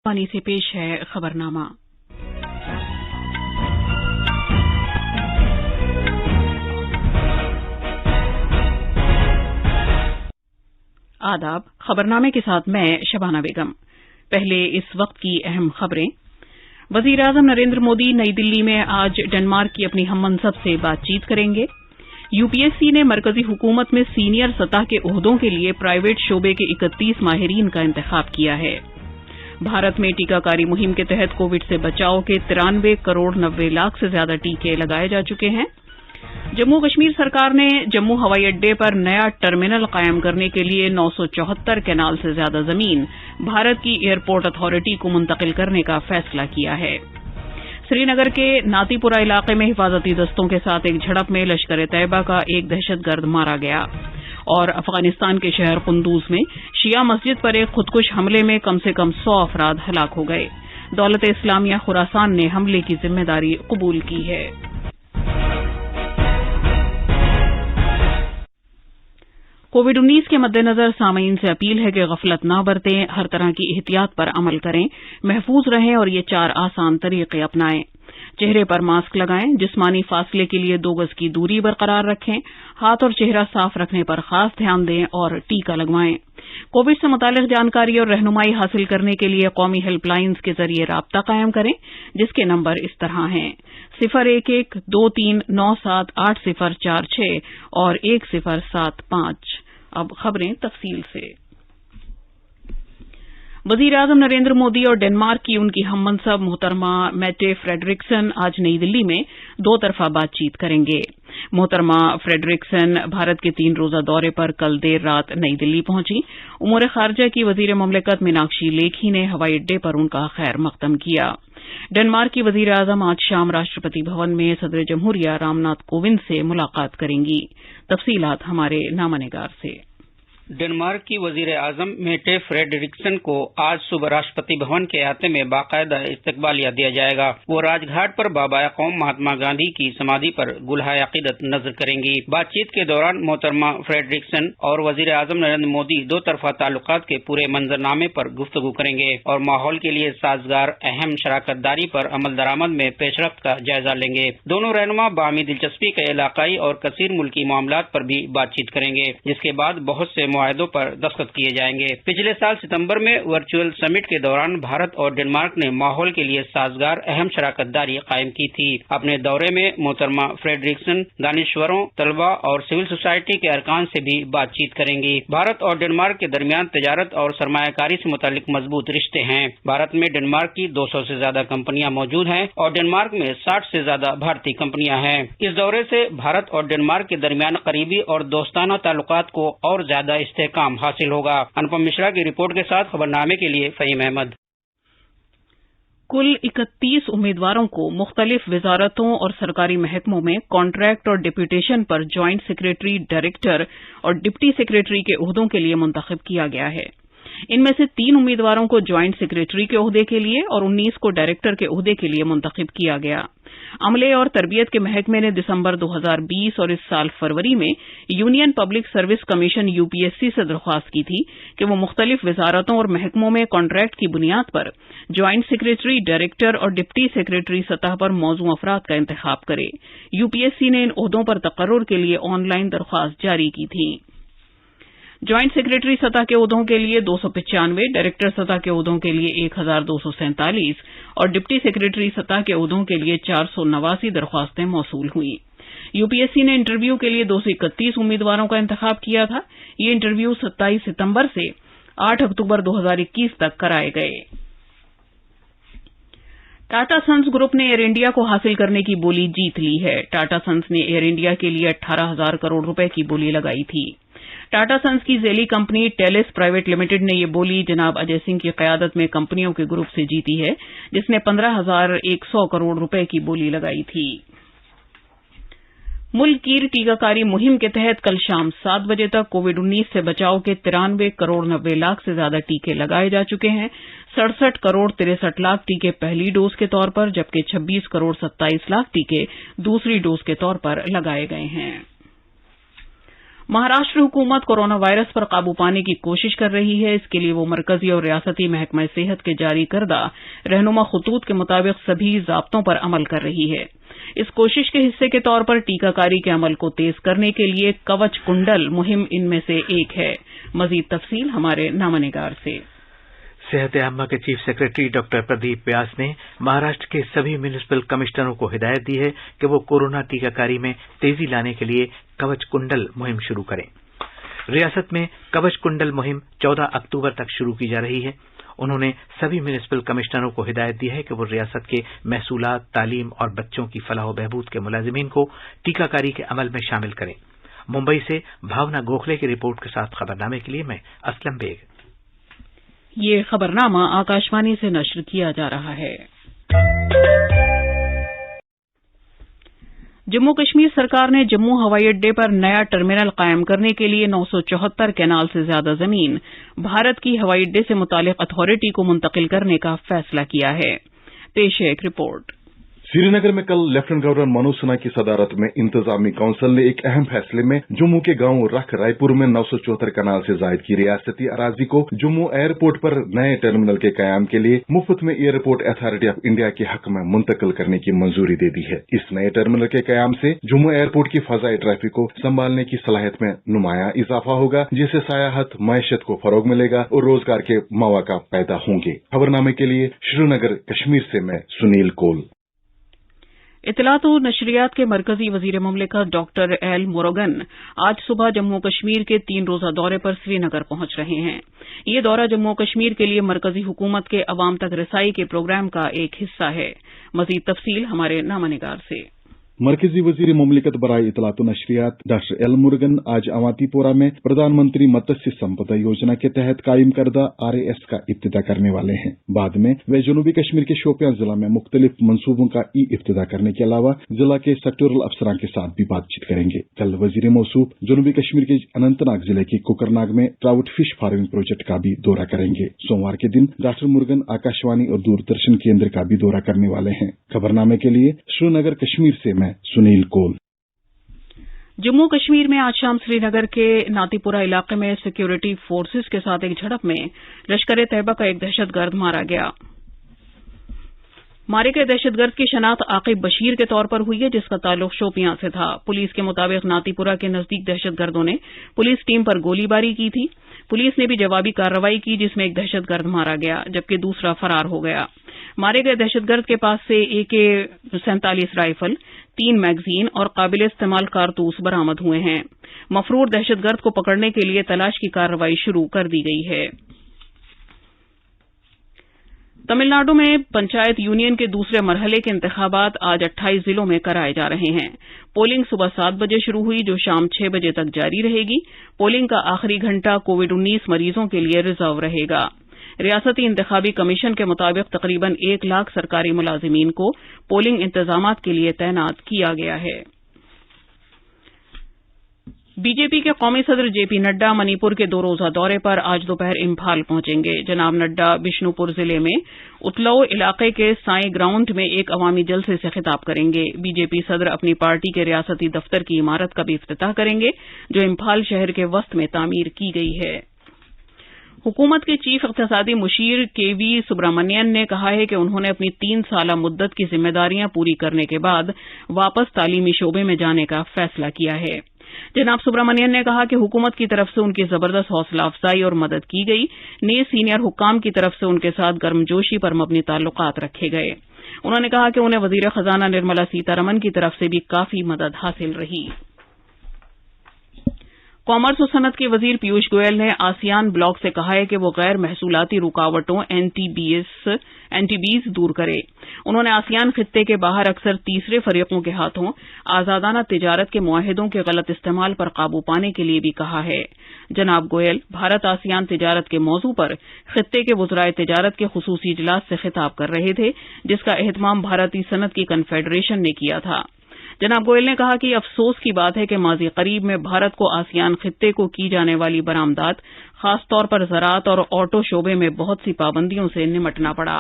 पानी से पेश है खबरनामा। आदाब। खबरनामे के साथ मैं शबाना बेगम। पहले इस वक्त की अहम खबरें। वजीर आजम नरेंद्र मोदी नई दिल्ली में आज डेनमार्क की अपनी हममनसब से बातचीत करेंगे। यूपीएससी ने मरकजी हुकूमत में सीनियर सतह के ओहदों के लिए प्राइवेट शोबे के 31 माहिरीन का इंतखाब किया है। भारत में टीकाकारी मुहिम के तहत कोविड से बचाव के 93 करोड़ 90 लाख से ज्यादा टीके लगाए जा चुके हैं। जम्मू कश्मीर सरकार ने जम्मू हवाई अड्डे पर नया टर्मिनल कायम करने के लिए 974 कैनाल से ज्यादा जमीन भारत की एयरपोर्ट अथॉरिटी को मुंतकिल करने का फैसला किया है। श्रीनगर के नातीपुरा इलाके में हिफाजती दस्तों के साथ एक झड़प में लश्कर तैयबा का एक दहशतगर्द मारा गया। और अफगानिस्तान के शहर कुंदूज में शिया मस्जिद पर एक खुदकुश हमले में कम से कम 100 अफराद हलाक हो गए। दौलत इस्लामिया खुरासान ने हमले की जिम्मेदारी कबूल की है। कोविड-19 के मद्देनजर सामीन से अपील है कि गफलत न बरतें, हर तरह की एहतियात पर अमल करें, महफूज रहें और ये 4 आसान तरीके अपनाएं। चेहरे पर मास्क लगाएं, जिस्मानी फासले के लिए 2 गज की दूरी बरकरार रखें, हाथ और चेहरा साफ रखने पर खास ध्यान दें और टीका लगवाएं। कोविड से मुतालिक जानकारी और रहनुमाई हासिल करने के लिए कौमी हेल्पलाइंस के जरिए राब्ता कायम करें, जिसके नंबर इस तरह हैं 01123978046 और 1075। अब खबरें तफसील से। वजीर आजम नरेंद्र मोदी और डेनमार्क की उनकी हममनसब मोहतरमा मेटे फ्रेडरिक्सन आज नई दिल्ली में 2 तरफा बातचीत करेंगे। मोहतरमा फ्रेडरिक्सन भारत के 3 रोजा दौरे पर कल देर रात नई दिल्ली पहुंची। उमूर खारजा की वजीर ममलिकत मीनाक्षी लेखी ने हवाई अड्डे पर उनका खैर मकदम किया। डेनमार्क की वजीर आजम आज शाम राष्ट्रपति भवन में सदर जमहूरिया रामनाथ कोविंद से मुलाकात करेंगी। तफसीलात हमारे नामानिगार से। डेनमार्क की वजीर आजम मेटे फ्रेडरिक्सन को आज सुबह राष्ट्रपति भवन के अहाते में बाकायदा इस्तकबालिया दिया जाएगा। वो राजघाट पर बाबा कौम महात्मा गांधी की समाधि पर गुलहाए अकीदत नजर करेंगी। बातचीत के दौरान मोहतरमा फ्रेडरिक्सन और वजीर आजम नरेंद्र मोदी 2 तरफा ताल्लुकात के पूरे मंजरनामे पर गुफ्तगू करेंगे और माहौल के लिए साजगार अहम शराकतदारी पर अमल दरामद में पेशरफ्त का जायजा लेंगे। दोनों रहनुमा बाहमी दिलचस्पी के इलाकाई और कसीर मुल्की मामलात पर भी बातचीत करेंगे, जिसके बाद बहुत से मुआहदों पर दस्तखत किए जाएंगे। पिछले साल सितंबर में वर्चुअल समिट के दौरान भारत और डेनमार्क ने माहौल के लिए साजगार अहम शराकतदारी कायम की थी। अपने दौरे में मोहतरमा फ्रेडरिक्सन दानिश्वरों, तलबा और सिविल सोसाइटी के अरकान से भी बातचीत करेंगी। भारत और डेनमार्क के दरमियान तजारत और सरमायाकारी से मुतालिक मजबूत रिश्ते हैं। भारत में डेनमार्क की 200 से ज्यादा कंपनियां मौजूद हैं और डेनमार्क में 60 से ज्यादा भारतीय कंपनियां हैं। इस दौरे से भारत और डेनमार्क के दरमियान करीबी और दोस्ताना ताल्लुकात को और ज्यादा इस्तेहकाम हासिल होगा। अनुपम मिश्रा की रिपोर्ट के साथ खबरनामे के लिए फहीम अहमद। कुल 31 उम्मीदवारों को मुख्तलिफ वजारतों और सरकारी महकमों में कॉन्ट्रैक्ट और डिप्यूटेशन पर ज्वाइंट सेक्रेटरी, डायरेक्टर और डिप्टी सेक्रेटरी के ओहदों के लिए मुंतखब किया गया है। इनमें से 3 उम्मीदवारों को ज्वाइंट सेक्रेटरी के ओहदे के लिए और 19 को डायरेक्टर के ओहदे के लिए मुंतखब किया गया। अमले और तरबियत के महकमे ने दिसंबर 2020 और इस साल फरवरी में union public service commission UPSC से दरख्वास्त की थी कि वो मुख्तलिफ वजारतों और महकमों में कॉन्ट्रैक्ट की बुनियाद पर ज्वाइंट सेक्रेटरी, डायरेक्टर और डिप्टी सेक्रेटरी सतह पर मौजूद अफराद का इंतखाब करे। यूपीएससी ने इन ओहदों पर तकर्रुर के लिए ऑनलाइन दरख्वास्त जारी की थी। ज्वाइंट सेक्रेटरी सतह के ओहदों के लिए 295, डायरेक्टर सतह के ओहदों के लिए 1247 और डिप्टी सेक्रेटरी सतह के ओहदों के लिए 489 दरख्वास्तें मौसूल हुई। यूपीएससी ने इंटरव्यू के लिए 231 उम्मीदवारों का इंतखाब किया था। ये इंटरव्यू 27 सितंबर से 8 अक्टूबर 2021 तक कराए गए। टाटा सन्स ग्रुप ने एयर इंडिया को हासिल करने की बोली जीत ली है। टाटा सन्स ने एयर इंडिया के लिए 18,000 करोड़ रुपए की बोली लगाई थी। टाटा सन्स की झेली कंपनी टेलिस प्राइवेट लिमिटेड ने ये बोली जनाब अजय सिंह की कयादत में कंपनियों के ग्रुप से जीती है, जिसने 15,100 करोड़ रुपए की बोली लगाई थी। मुल्क की टीकाकारी मुहिम के तहत कल शाम 7 बजे तक कोविड-19 से बचाव के 93 करोड़ 90 लाख से ज्यादा टीके लगाए जा चुके हैं। 67 करोड़ 63 लाख टीके पहली डोज के तौर पर, जबकि 26 करोड़ 27 लाख टीके दूसरी डोज के तौर पर लगाए गए हैं। महाराष्ट्र हुकूमत कोरोना वायरस पर काबू पाने की कोशिश कर रही है। इसके लिए वो मरकजी और रियासती महकमा सेहत के जारी करदा रहनुमा खतूत के मुताबिक सभी ज़ाब्तों पर अमल कर रही है। इस कोशिश के हिस्से के तौर पर टीकाकारी के अमल को तेज करने के लिए कवच कुंडल मुहिम इनमें से एक है। मजीद तफसील हमारे नामनिगार से। सेहत आम्मा के chief secretary doctor Pradeep Vyas ने महाराष्ट्र के सभी म्यूनिसिपल कमिश्नरों को हिदायत दी है कि वो कोरोना टीकाकारी में तेजी लाने के लिए कवच कुंडल मुहिम शुरू करें। रियासत में कवच कुंडल मुहिम 14 अक्टूबर तक शुरू की जा रही है। उन्होंने सभी म्यूनिसिपल कमिश्नरों को हिदायत दी है कि वो रियासत के महसूलात, तालीम और बच्चों की फलाह बहबूद के मुलाजिमीन को टीकाकारी के अमल में शामिल करें। मुंबई से भावना गोखले की रिपोर्ट के साथ खबरनामे के लिए मैं असलम बेग। ये खबरनामा आकाशवाणी से नश्र किया जा रहा है। जम्मू कश्मीर सरकार ने जम्मू हवाई अड्डे पर नया टर्मिनल कायम करने के लिए 974 कैनाल से ज्यादा जमीन भारत की हवाई अड्डे से मुतालिक अथॉरिटी को मुंतकिल करने का फैसला किया है। पेश है एक रिपोर्ट। श्रीनगर में कल लेफ्टिनेंट गवर्नर मनोज सिन्हा की सदारत में इंतजामी काउंसिल ने एक अहम फैसले में जम्मू के गांव रख रायपुर में 974 कनाल से जायद की रियासती अराजी को जम्मू एयरपोर्ट पर नए टर्मिनल के कयाम के लिए मुफ्त में एयरपोर्ट अथॉरिटी ऑफ इंडिया के हक में मुंतकिल करने की मंजूरी दे दी है। इस नए टर्मिनल के कयाम से जम्मू एयरपोर्ट की फजाई ट्रैफिक को संभालने की सलाहियत में नुमाया इजाफा होगा, जिससे सयाहत मैशत को फरोग मिलेगा और रोजगार के मौका पैदा होंगे। खबरनामे के लिए श्रीनगर कश्मीर से मैं सुनील कोल। इत्तलात और नशरियात के मरकजी वजीर मुमलिकत डॉक्टर एल मोरोगन आज सुबह जम्मू कश्मीर के 3 रोजा दौरे पर श्रीनगर पहुंच रहे हैं। ये दौरा जम्मू कश्मीर के लिए मरकजी हुकूमत के अवाम तक रसाई के प्रोग्राम का एक हिस्सा है। मजीद तफसील हमारे नामनिगार से। मरकजी वजीर मुमलिकत बराए इत्तलात नशरियात डॉक्टर एल मुरुगन आज अवातीपोरा में प्रधानमंत्री मत्स्य संपदा योजना के तहत कायम करदा RAS का इब्तिदा करने वाले हैं। बाद में वे जनूबी कश्मीर के शोपियां जिला में मुख्तलिफ मंसूबों का इब्तिदा करने के अलावा जिला के सेक्टोरल अफसरान के साथ भी बातचीत करेंगे। कल वजीर मौसूफ जनूबी कश्मीर के अनंतनाग जिले के कोकरनाग में ट्राउट फिश फार्मिंग प्रोजेक्ट का भी दौरा करेंगे। सोमवार के दिन डॉक्टर मुरुगन आकाशवाणी और दूरदर्शन केंद्र का भी दौरा करने वाले हैं। खबरनामे के लिए श्रीनगर कश्मीर से सुनील कोल। जम्मू कश्मीर में आज शाम श्रीनगर के नातीपुरा इलाके में सिक्योरिटी फोर्सेस के साथ एक झड़प में लश्कर तैयबा का एक दहशतगर्द मारा गया। मारे गए दहशतगर्द की शनाख्त आकिब बशीर के तौर पर हुई है, जिसका ताल्लुक शोपियां से था। पुलिस के मुताबिक नातीपुरा के नजदीक दहशतगर्दों ने पुलिस टीम पर गोलीबारी की थी। पुलिस ने भी जवाबी कार्रवाई की, जिसमें एक दहशतगर्द मारा गया जबकि दूसरा फरार हो गया। मारे गए दहशतगर्द के पास से AK-47 राइफल, 3 मैगजीन और काबिल इस्तेमाल कारतूस बरामद हुए हैं। मफरूर दहशतगर्द को पकड़ने के लिए तलाश की कार्रवाई शुरू कर दी गई है। तमिलनाडु में पंचायत यूनियन के दूसरे मरहले के इंतखाबात आज 28 जिलों में कराए जा रहे हैं। पोलिंग सुबह 7 बजे शुरू हुई, जो शाम 6 बजे तक जारी रहेगी। पोलिंग का आखिरी घंटा कोविड-19 मरीजों के लिए रिजर्व रहेगा। रियासती इंतखाबी कमीशन के मुताबिक तकरीबन 1 लाख सरकारी मुलाजिमीन को पोलिंग इंतजामात के लिए तैनात किया गया है। बीजेपी के कौमी सदर JP नड्डा मणिपुर के 2 रोजा दौरे पर आज दोपहर इम्फाल पहुंचेंगे। जनाब नड्डा बिष्णुपुर जिले में उतलऊ इलाके के साई ग्राउंड में एक अवामी जलसे से खिताब करेंगे। बीजेपी सदर अपनी पार्टी के रियासती दफ्तर की इमारत का भी इफ्तिताह करेंगे, जो इम्फाल शहर के वस्त में तामीर की गई है। हुकूमत के चीफ इक़्तिसादी मुशीर KV सुब्रमण्यन ने कहा है कि उन्होंने अपनी 3 साला मुद्दत की जिम्मेदारियां पूरी करने के बाद वापस तालीमी शोबे में जाने का फैसला किया है। जनाब सुब्रमण्यन ने कहा कि हुकूमत की तरफ से उनकी जबरदस्त हौसला अफजाई और मदद की गई। नए सीनियर हुक्काम की तरफ से उनके साथ गर्मजोशी पर मबनी ताल्लुकात रखे गए। उन्होंने कहा कि उन्हें वजीर खजाना निर्मला सीतारमन की तरफ से भी काफी मदद हासिल रही। कॉमर्स और सनत के वजीर पीयूष गोयल ने आसियान ब्लॉक से कहा है कि वो गैर महसूलाती रुकावटों NTBs दूर करे। उन्होंने आसियान खित्ते के बाहर अक्सर तीसरे फरीकों के हाथों आजादाना तिजारत के मुआहिदों के गलत इस्तेमाल पर काबू पाने के लिए भी कहा है। जनाब गोयल भारत आसियान तिजारत के मौजू पर खित्ते के वज़राए तिजारत के खुसूसी इजलास से खिताब कर रहे थे, जिसका एहतमाम भारतीय सनत की कन्फेडरेशन ने किया था। जनाब गोयल ने कहा कि अफसोस की बात है कि माजी करीब में भारत को आसियान खित्ते को की जाने वाली बरामदात, खासतौर पर ज़राअत और ऑटो शोबे में बहुत सी पाबंदियों से निमटना पड़ा।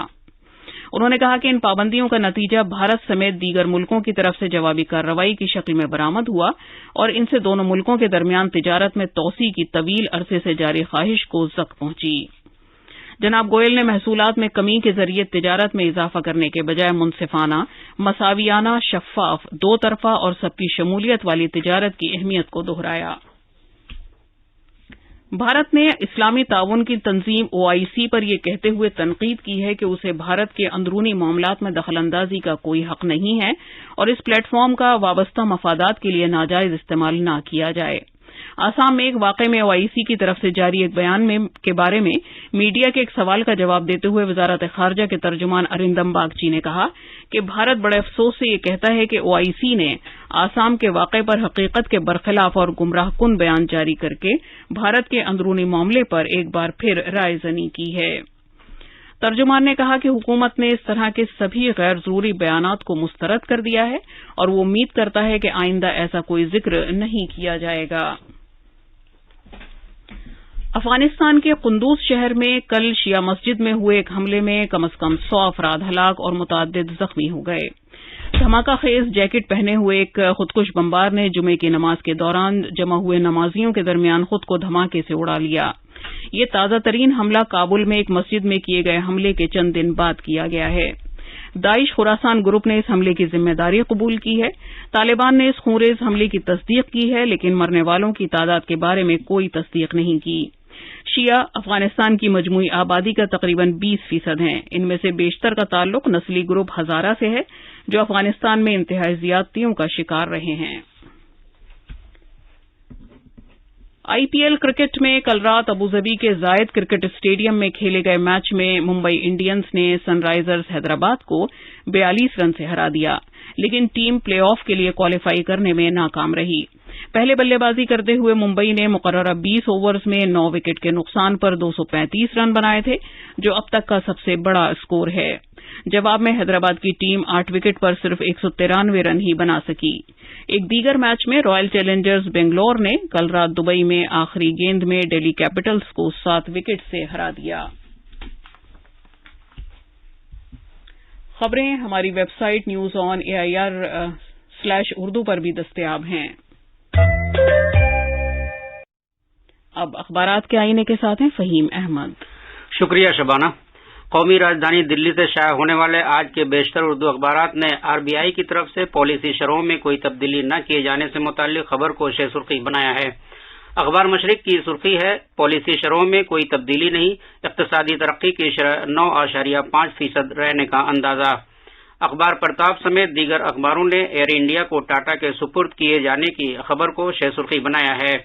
انہوں نے کہا کہ ان پابندیوں کا نتیجہ بھارت سمیت دیگر ملکوں کی طرف سے جوابی کارروائی کی شکل میں برآمد ہوا اور ان سے دونوں ملکوں کے درمیان تجارت میں توسیع کی طویل عرصے سے جاری خواہش کو زک پہنچی۔ جناب گوئل نے محصولات میں کمی کے ذریعے تجارت میں اضافہ کرنے کے بجائے منصفانہ، مساویانہ، شفاف، دو طرفہ اور سب کی شمولیت والی تجارت کی اہمیت کو دہرایا۔ بھارت نے اسلامی تعاون کی تنظیم OIC پر یہ کہتے ہوئے تنقید کی ہے کہ اسے بھارت کے اندرونی معاملات میں دخل اندازی کا کوئی حق نہیں ہے اور اس پلیٹ فارم کا وابستہ مفادات کے لیے ناجائز استعمال نہ کیا جائے۔ آسام میں ایک واقعے میں OIC کی طرف سے جاری ایک بیان کے بارے میں میڈیا کے ایک سوال کا جواب دیتے ہوئے وزارت خارجہ کے ترجمان ارندم باگچی نے کہا کہ بھارت بڑے افسوس سے یہ کہتا ہے کہ OIC نے آسام کے واقعے پر حقیقت کے برخلاف اور گمراہ کن بیان جاری کر کے بھارت کے اندرونی معاملے پر ایک بار پھر رائے زنی کی ہے۔ ترجمان نے کہا کہ حکومت نے اس طرح کے سبھی غیر ضروری بیانات کو مسترد کر دیا ہے اور وہ امید کرتا ہے کہ آئندہ ایسا کوئی ذکر نہیں کیا جائے گا۔ افغانستان کے قندوز شہر میں کل شیعہ مسجد میں ہوئے ایک حملے میں کم از کم 100 افراد ہلاک اور متعدد زخمی ہو گئے۔ دھماکہ خیز جیکٹ پہنے ہوئے ایک خودکش بمبار نے جمعے کی نماز کے دوران جمع ہوئے نمازیوں کے درمیان خود کو دھماکے سے اڑا لیا۔ یہ تازہ ترین حملہ کابل میں ایک مسجد میں کیے گئے حملے کے چند دن بعد کیا گیا ہے۔ داعش خراسان گروپ نے اس حملے کی ذمہ داری قبول کی ہے۔ طالبان نے اس خونریز حملے کی تصدیق کی ہے لیکن مرنے والوں کی تعداد کے بارے میں کوئی تصدیق نہیں کی۔ شیعہ افغانستان کی مجموعی آبادی کا تقریباً 20% ہیں۔ ان میں سے بیشتر کا تعلق نسلی گروپ ہزارہ سے ہے جو افغانستان میں انتہائی زیادتیوں کا شکار رہے ہیں۔ IPL کرکٹ میں کل رات ابوظہبی کے زائد کرکٹ اسٹیڈیم میں کھیلے گئے میچ میں ممبئی انڈینز نے سن رائزرز حیدرآباد کو 42 رن سے ہرا دیا لیکن ٹیم پلے آف کے لیے کوالیفائی کرنے میں ناکام رہی۔ پہلے بلے بازی کرتے ہوئے ممبئی نے مقررہ 20 اوورز میں 9 وکٹ کے نقصان پر 235 رن بنائے تھے جو اب تک کا سب سے بڑا اسکور ہے۔ جواب میں حیدرآباد کی ٹیم 8 وکٹ پر صرف 193 رن ہی بنا سکی۔ ایک دیگر میچ میں رائل چیلنجرز بنگلور نے کل رات دبئی میں آخری گیند میں ڈیلی کیپٹلز کو 7 وکٹ سے ہرا دیا۔ خبریں ہماری ویب سائٹ news.on.air/urdu پر بھی دستیاب ہیں۔ اب اخبارات کے آئینے کے ساتھ ہیں فہیم احمد۔ شکریہ شبانہ۔ قومی راجدھانی دلی سے شائع ہونے والے آج کے بیشتر اردو اخبارات نے RBI کی طرف سے پالیسی شرحوں میں کوئی تبدیلی نہ کیے جانے سے متعلق خبر کو شہ سرخی بنایا ہے۔ اخبار مشرق کی سرخی ہے پالیسی شرحوں میں کوئی تبدیلی نہیں، اقتصادی ترقی کی شرح 9.5% رہنے کا اندازہ۔ اخبار پرتاپ سمیت دیگر اخباروں نے ایئر انڈیا کو ٹاٹا کے سپرد کیے جانے کی خبر کو شہ سرخی بنایا ہے۔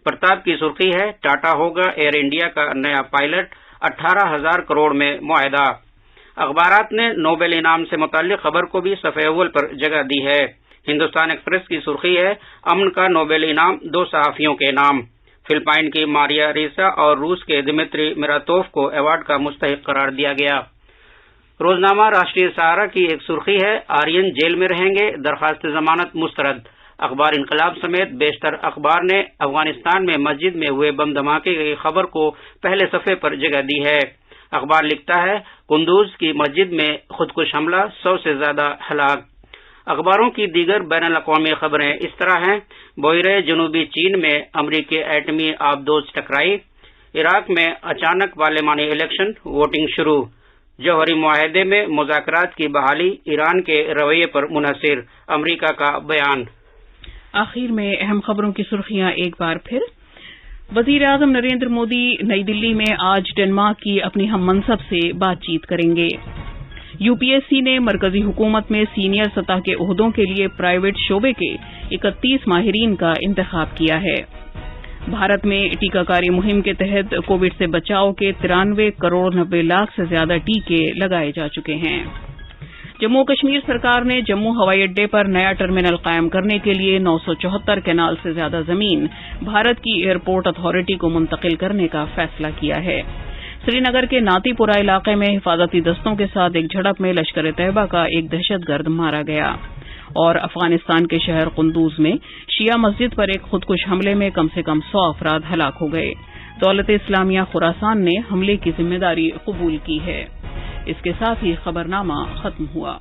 پرتاپ کی سرخی ہے ٹاٹا ہوگا ایئر انڈیا کا نیا پائلٹ، 18,000 کروڑ میں معاہدہ۔ اخبارات نے نوبل انعام سے متعلق خبر کو بھی صفحہ اول پر جگہ دی ہے۔ ہندوستان ایکسپریس کی سرخی ہے امن کا نوبل انعام 2 صحافیوں کے نام، فلپائن کی ماریا ریسا اور روس کے دمتری میراتوف کو ایوارڈ کا مستحق قرار دیا گیا۔ روزنامہ راشٹریہ سہارا کی ایک سرخی ہے آرین جیل میں رہیں گے، درخواست ضمانت مسترد۔ اخبار انقلاب سمیت بیشتر اخبار نے افغانستان میں مسجد میں ہوئے بم دھماکے کی خبر کو پہلے صفحے پر جگہ دی ہے۔ اخبار لکھتا ہے قندوز کی مسجد میں خودکش حملہ، 100 سے زیادہ ہلاک۔ اخباروں کی دیگر بین الاقوامی خبریں اس طرح ہیں: بحیرہ جنوبی چین میں امریکی ایٹمی آبدوز ٹکرائی، عراق میں اچانک پارلیمانی الیکشن، ووٹنگ شروع، جوہری معاہدے میں مذاکرات کی بحالی ایران کے رویے پر منحصر، امریکہ کا بیان۔ آخر میں اہم خبروں کی سرخیاں ایک بار پھر۔ وزیر اعظم نریندر مودی نئی دلی میں آج ڈنمارک کی اپنی ہم منصب سے بات چیت کریں گے۔ UPSC نے مرکزی حکومت میں سینئر سطح کے عہدوں کے لیے پرائیویٹ شعبے کے 31 ماہرین کا انتخاب کیا ہے۔ بھارت میں ٹیکہ کاری مہم کے تحت کووڈ سے بچاؤ کے 93 کروڑ 90 لاکھ سے زیادہ ٹیکے لگائے جا چکے ہیں۔ جموں کشمیر سرکار نے جموں ہوائی اڈے پر نیا ٹرمینل قائم کرنے کے لیے 974 کنال سے زیادہ زمین بھارت کی ایئرپورٹ اتھارٹی کو منتقل کرنے کا فیصلہ کیا ہے۔ سری نگر کے ناتی پورہ علاقے میں حفاظتی دستوں کے ساتھ ایک جھڑپ میں لشکر طیبہ کا ایک دہشت گرد مارا گیا۔ اور افغانستان کے شہر قندوز میں شیعہ مسجد پر ایک خودکش حملے میں کم سے کم 100 افراد ہلاک ہو گئے۔ دولت اسلامیہ خراسان نے حملے کی ذمہ داری قبول کی ہے۔ इसके साथ ही खबरनामा खत्म हुआ।